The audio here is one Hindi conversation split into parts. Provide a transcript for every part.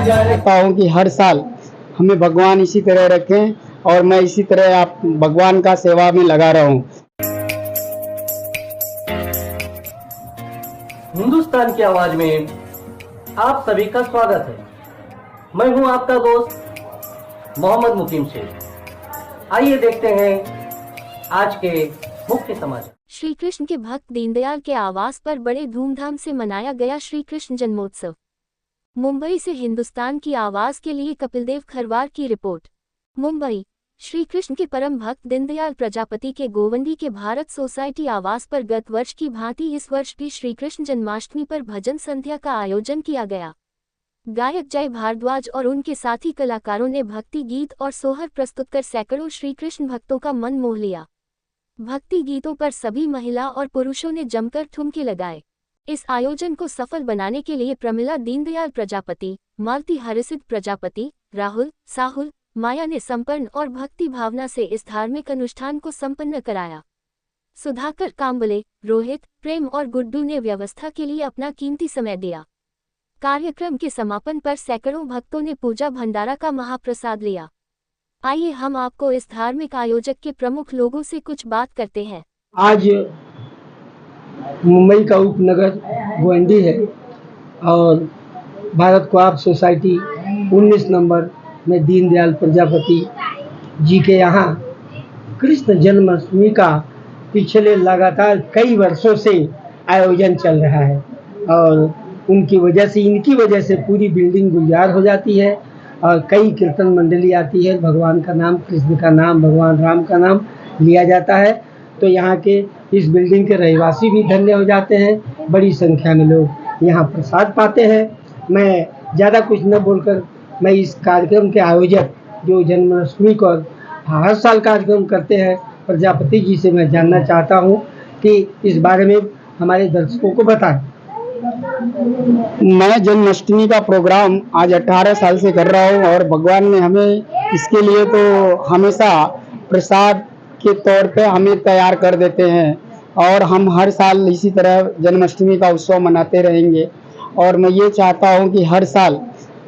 चाहता हूँ कि हर साल हमें भगवान इसी तरह रखें और मैं इसी तरह आप भगवान का सेवा में लगा रहा हूँ। हिंदुस्तान की आवाज में आप सभी का स्वागत है। मैं हूं आपका दोस्त मोहम्मद मुकीम शेख। आइए देखते हैं आज के मुख्य समाचार। श्री कृष्ण के भक्त दीनदयाल के आवास पर बड़े धूमधाम से मनाया गया श्री कृष्ण जन्मोत्सव। मुंबई से हिंदुस्तान की आवाज के लिए कपिलदेव खरवार की रिपोर्ट। मुंबई। श्री कृष्ण के परम भक्त दीनदयाल प्रजापति के गोवंडी के भारत सोसाइटी आवास पर गत वर्ष की भांति इस वर्ष भी श्री कृष्ण जन्माष्टमी पर भजन संध्या का आयोजन किया गया। गायक जय भारद्वाज और उनके साथी कलाकारों ने भक्ति गीत और सोहर प्रस्तुत कर सैकड़ों श्री कृष्ण भक्तों का मन मोह लिया। भक्ति गीतों पर सभी महिला और पुरुषों ने जमकर ठुमके लगाए। इस आयोजन को सफल बनाने के लिए प्रमिला दीनदयाल प्रजापति, मालती हरिसिद्ध प्रजापति, राहुल, साहुल, माया ने संपन्न और भक्ति भावना से इस धार्मिक अनुष्ठान को संपन्न कराया। सुधाकर कांबले, रोहित, प्रेम और गुड्डू ने व्यवस्था के लिए अपना कीमती समय दिया। कार्यक्रम के समापन पर सैकड़ों भक्तों ने पूजा भंडारा का महाप्रसाद लिया। आइए हम आपको इस धार्मिक आयोजक के प्रमुख लोगों से कुछ बात करते हैं। आज मुंबई का उपनगर गोवंडी है और भारत क्वाब सोसाइटी 19 नंबर में दीनदयाल प्रजापति जी के यहाँ कृष्ण जन्माष्टमी का पिछले लगातार कई वर्षों से आयोजन चल रहा है और इनकी वजह से पूरी बिल्डिंग गुलजार हो जाती है और कई कीर्तन मंडली आती है। भगवान का नाम, कृष्ण का नाम, भगवान राम का नाम लिया जाता है तो यहाँ के इस बिल्डिंग के रहवासी भी धन्य हो जाते हैं। बड़ी संख्या में लोग यहाँ प्रसाद पाते हैं। मैं ज़्यादा कुछ न बोलकर मैं इस कार्यक्रम के आयोजक जो जन्माष्टमी को हर साल कार्यक्रम करते हैं प्रजापति जी से मैं जानना चाहता हूँ कि इस बारे में हमारे दर्शकों को बताएं। मैं जन्माष्टमी का प्रोग्राम आज 18 साल से कर रहा हूँ और भगवान ने हमें इसके लिए तो हमेशा प्रसाद के तौर पे हमें तैयार कर देते हैं और हम हर साल इसी तरह जन्माष्टमी का उत्सव मनाते रहेंगे और मैं ये चाहता हूँ कि हर साल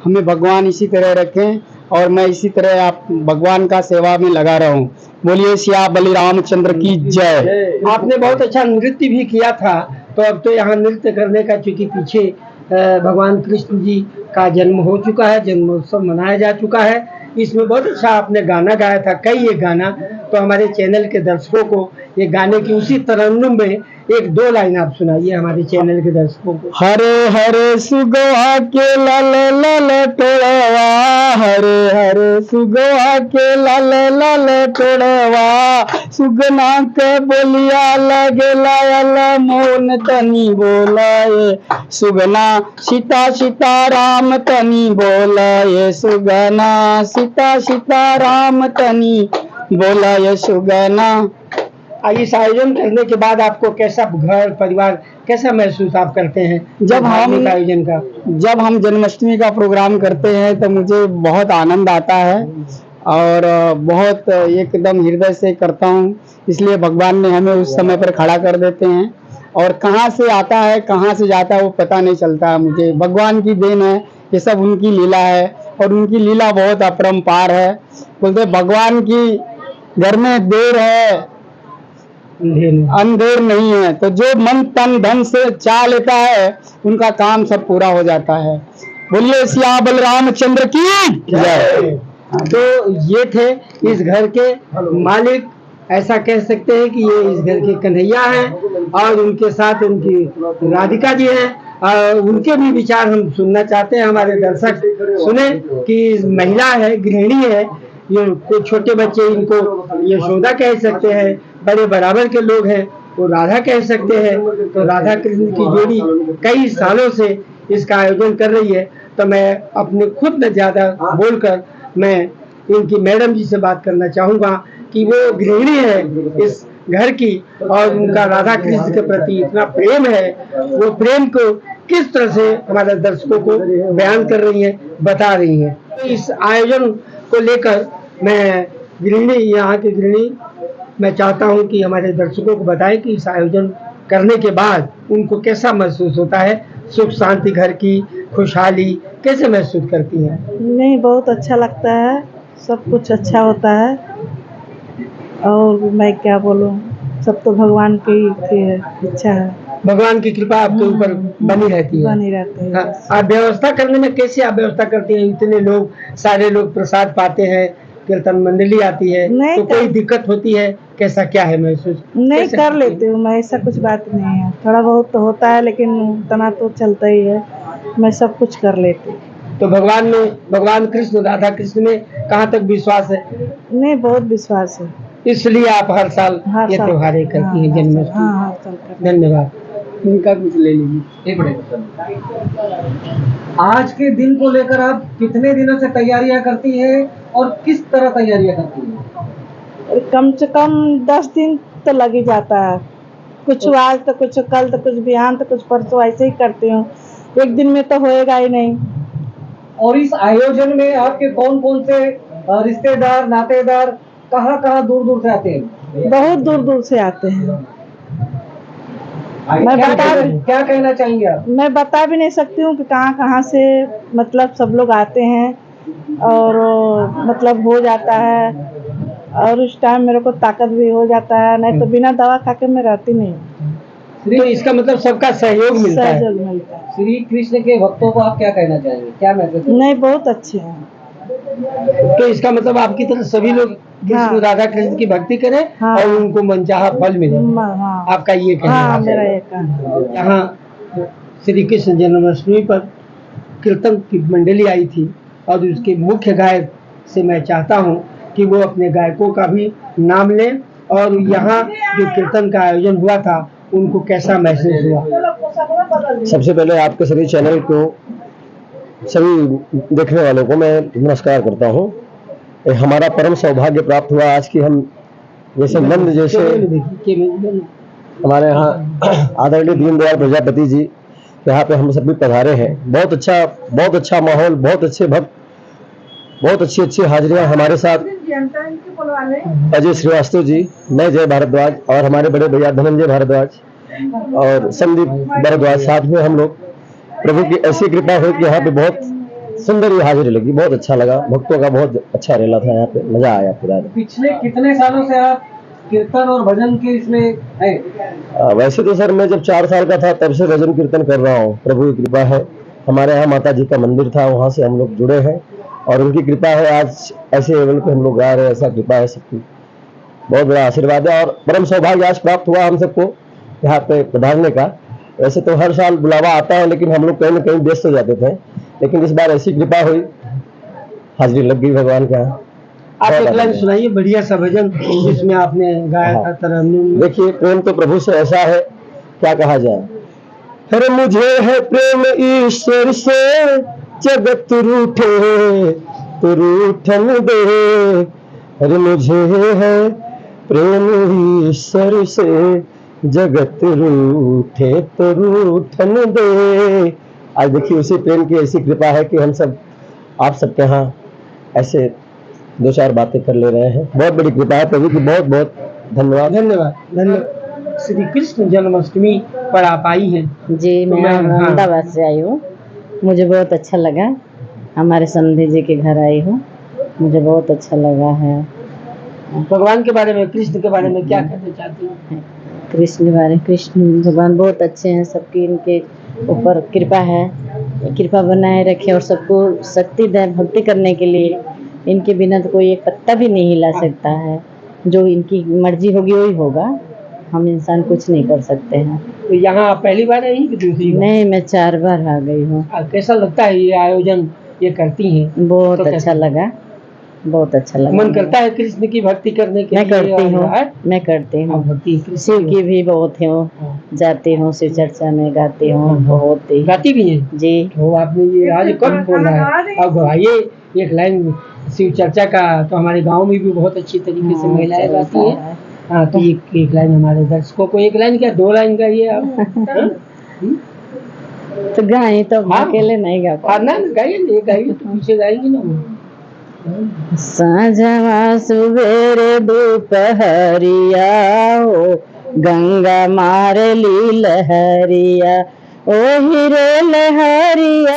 हमें भगवान इसी तरह रखें और मैं इसी तरह आप भगवान का सेवा में लगा रहा हूँ। बोलिए सिया बलि रामचंद्र की जय। आपने बहुत अच्छा नृत्य भी किया था तो अब तो यहाँ नृत्य करने का, चूंकि पीछे भगवान कृष्ण जी का जन्म हो चुका है, जन्मोत्सव मनाया जा चुका है, इसमें बहुत अच्छा आपने गाना गाया था, कई एक गाना। तो हमारे चैनल के दर्शकों को ये गाने की उसी तरन्नुम में एक दो लाइन आप सुनाइए हमारे चैनल के दर्शकों को। हरे हरे सुगवा के लाल लाल टोड़वा, हरे हरे सुगवा के लाल लाल टोड़वा, सुगना के बोलिया लगे लायल मोन तनी बोलाए, सुगना सीता सीता राम तनी बोलाए, सुगना सीता सीता राम तनी बोलाए सुगना। इस आयोजन करने के बाद आपको कैसा घर परिवार कैसा महसूस आप करते हैं जब हम जन्माष्टमी का प्रोग्राम करते हैं तो मुझे बहुत आनंद आता है और बहुत एकदम हृदय से करता हूँ, इसलिए भगवान ने हमें उस समय पर खड़ा कर देते हैं और कहाँ से आता है कहाँ से जाता है वो पता नहीं चलता। मुझे भगवान की देन है, ये सब उनकी लीला है और उनकी लीला बहुत अपरंपार है। बोलते भगवान की घर में देर है अंधेर नहीं है, तो जो मन तन धन से चाह लेता है उनका काम सब पूरा हो जाता है। बोलिए सिया बलरामचंद्र की जय। तो ये थे इस घर के मालिक, ऐसा कह सकते हैं कि ये इस घर के कन्हैया हैं और उनके साथ उनकी राधिका जी हैं और उनके भी विचार हम सुनना चाहते हैं। हमारे दर्शक सुने कि महिला है, गृहिणी है, ये कोई छोटे बच्चे इनको यशोदा कह सकते हैं, बड़े बराबर के लोग हैं वो राधा कह सकते हैं। तो राधा कृष्ण की जोड़ी कई सालों से इसका आयोजन कर रही है। तो मैं अपने खुद न ज़्यादा बोलकर मैं इनकी मैडम जी से बात करना चाहूँगा कि वो गृहिणी है इस घर की और उनका राधा कृष्ण के प्रति इतना प्रेम है, वो प्रेम को किस तरह से हमारे दर्शकों को बयान कर रही है, बता रही है। तो इस आयोजन को लेकर मैं गृहिणी, यहाँ की गृहिणी, मैं चाहता हूँ कि हमारे दर्शकों को बताएं कि इस आयोजन करने के बाद उनको कैसा महसूस होता है? सुख शांति, घर की खुशहाली कैसे महसूस करती हैं? नहीं, बहुत अच्छा लगता है, सब कुछ अच्छा होता है। और मैं क्या बोलूँ, सब तो भगवान की इच्छा है, भगवान की कृपा आपके ऊपर बनी रहती है। बनी रहती है। हाँ, आप व्यवस्था करने में कैसे आप व्यवस्था करती हैं? इतने लोग, सारे लोग प्रसाद पाते हैं, कीर्तन मंडली आती है, नहीं तो कर- कोई दिक्कत होती है? कैसा क्या है महसूस? नहीं, कैसे कर करती हैं? लेती हूँ मैं, ऐसा कुछ बात नहीं है। थोड़ा बहुत तो होता है लेकिन उतना तो चलता ही है, मैं सब कुछ कर लेती हूँ। तो भगवान में, भगवान कृष्ण, राधा कृष्ण में कहाँ तक विश्वास है? नहीं, बहुत विश्वास है। इसलिए आप हर साल हर ये साल त्योहारें करती हैं, हाँ, जन्माष्टमी। हाँ, हर साल करती हूँ। धन्यवाद। इनका कुछ ले लीजिए। एक मिनट। आज के दिन को लेकर आप कितने दिनों से तैयारियां करती हैं और किस तरह तैयारियां करती हैं? कम से कम 10 दिन तो लग ही जाता है। कुछ आज तो कुछ कल तो कुछ बिहान तो कुछ परसों, ऐसे ही करती हूँ। एक दिन में तो होएगा ही नहीं। और इस आयोजन में आपके कौन कौन से रिश्तेदार, नातेदार कहाँ दूर दूर से आते हैं? बहुत दूर दूर से आते हैं। क्या कहना चाहेंगे आप? मैं बता भी नहीं सकती हूँ कि कहाँ कहाँ से, मतलब सब लोग आते हैं और मतलब हो जाता है। और उस टाइम मेरे को ताकत भी हो जाता है, नहीं तो बिना दवा खा के मैं रहती नहीं। तो इसका मतलब सबका सहयोग मिलता है। सहयोग मिलता है। श्री कृष्ण के भक्तों को आप क्या कहना चाहेंगे? क्या मैसेज? नहीं, बहुत अच्छे हैं। तो इसका मतलब आपकी तरह सभी लोग कृष्ण, हाँ। राधा कृष्ण की भक्ति करें हाँ। और उनको मनचाहा फल मिले। हाँ, आपका ये कहना हाँ, है। मेरा ये कहना है। यहाँ श्री कृष्ण जन्माष्टमी पर कीर्तन की मंडली आई थी और उसके मुख्य गायक से मैं चाहता हूँ कि वो अपने गायकों का भी नाम लें और यहाँ जो कीर्तन का आयोजन हुआ था उनको कैसा महसूस हुआ? सबसे पहले आपके सभी चैनल को, सभी देखने वालों को मैं नमस्कार करता हूँ। हमारा परम सौभाग्य प्राप्त हुआ आज की हम जैसे नंद जैसे हमारे यहाँ आदरणीय दीनदयाल प्रजापति जी यहाँ पे हम सब भी पधारे हैं। बहुत अच्छा माहौल, बहुत अच्छे भक्त, बहुत अच्छी हाजिरियाँ। हमारे साथ अजय श्रीवास्तव जी, मैं जय भारद्वाज और हमारे बड़े भैया धनंजय भारद्वाज और संदीप भारद्वाज, साथ में हम लोग। प्रभु की ऐसी कृपा हुई कि यहाँ पे बहुत सुंदर ये हाजिरी लगी, बहुत अच्छा लगा। भक्तों का बहुत अच्छा रेला था, यहाँ पे मजा आया पूरा। पिछले कितने सालों से आप कीर्तन और भजन के इसमें है? वैसे तो सर मैं जब 4 साल का था तब से भजन कीर्तन कर रहा हूँ। प्रभु की कृपा है। हमारे यहाँ माता जी का मंदिर था, वहाँ से हम लोग जुड़े हैं और उनकी कृपा है आज ऐसे लेवल पे हम लोग गा रहे हैं। ऐसा कृपा है सबकी, बहुत बड़ा आशीर्वाद है और परम सौभाग्य आज प्राप्त हुआ हम सबको यहाँ पे पधारने का। वैसे तो हर साल बुलावा आता है लेकिन हम लोग कहीं न कहीं व्यस्त हो जाते थे, लेकिन इस बार ऐसी कृपा हुई, हाजिरी लग गई भगवान का। आप एक लाइन सुनाइए, बढ़िया सा भजन जिसमें आपने गाया था तरन्नुम। देखिए, प्रेम तो प्रभु से ऐसा है, क्या कहा जाए। अरे मुझे है प्रेम ईश्वर से, जगत रूठे तो रूठन दे। अरे मुझे है प्रेम ईश्वर से, जगत रूठे तो रूठन दे। आज देखिए उसी प्रेम की ऐसी कृपा है कि हम सब आप सबके यहाँ ऐसे 2-4 बातें कर ले रहे हैं। बहुत बड़ी कृपा है प्रभु की, बहुत बहुत धन्यवाद। धन्यवाद। श्री कृष्ण जन्माष्टमी पर आप आई हैं। जी, तो मैं हाँ। अहमदाबाद से आई हूँ। मुझे बहुत अच्छा लगा, हमारे समधी जी के घर आई हूँ, मुझे बहुत अच्छा लगा है। भगवान के बारे में, कृष्ण के बारे में क्या कहना चाहती हैं? कृष्ण के बारे में, कृष्ण भगवान बहुत अच्छे हैं, सबकी इनके ऊपर कृपा है। कृपा बनाए रखे और सबको शक्ति दे भक्ति करने के लिए। इनके बिना तो कोई एक पत्ता भी नहीं हिला सकता है। जो इनकी मर्जी होगी वही होगा, हम इंसान कुछ नहीं कर सकते हैं। तो यहाँ आप पहली बार आई कि दूसरी बार? नहीं, मैं 4 बार आ गई हूँ। कैसा लगता है ये आयोजन ये करती हैं? बहुत तो अच्छा लगा, बहुत अच्छा लगा। मन करता है कृष्ण की भक्ति करने के मैं लिए? करती हूँ, और मैं करती हूँ। भक्ति कृष्ण शिव की भी बहुत हूँ, जाती हूँ शिव चर्चा में, गाती हूँ बहुत ही। गाती भी हैं जी। तो आपने ये आज कब बोला है? अब गवाइए एक लाइन शिव चर्चा का। तो हमारे गांव में भी बहुत अच्छी तरीके से महिलाएं गाती हैं। हाँ, तो एक लाइन हमारे दर्शकों को, एक लाइन क्या 2 लाइन गाइए आप। तो गाएं तो हाँ। अकेले नहीं गा पाए। ना गाइए, नहीं गाइए तो पीछे गाएंगे ना वो। साँझवा सुबेरे दोपहरिया हो, गंगा मार ली लहरिया ओ हीरे लहरिया।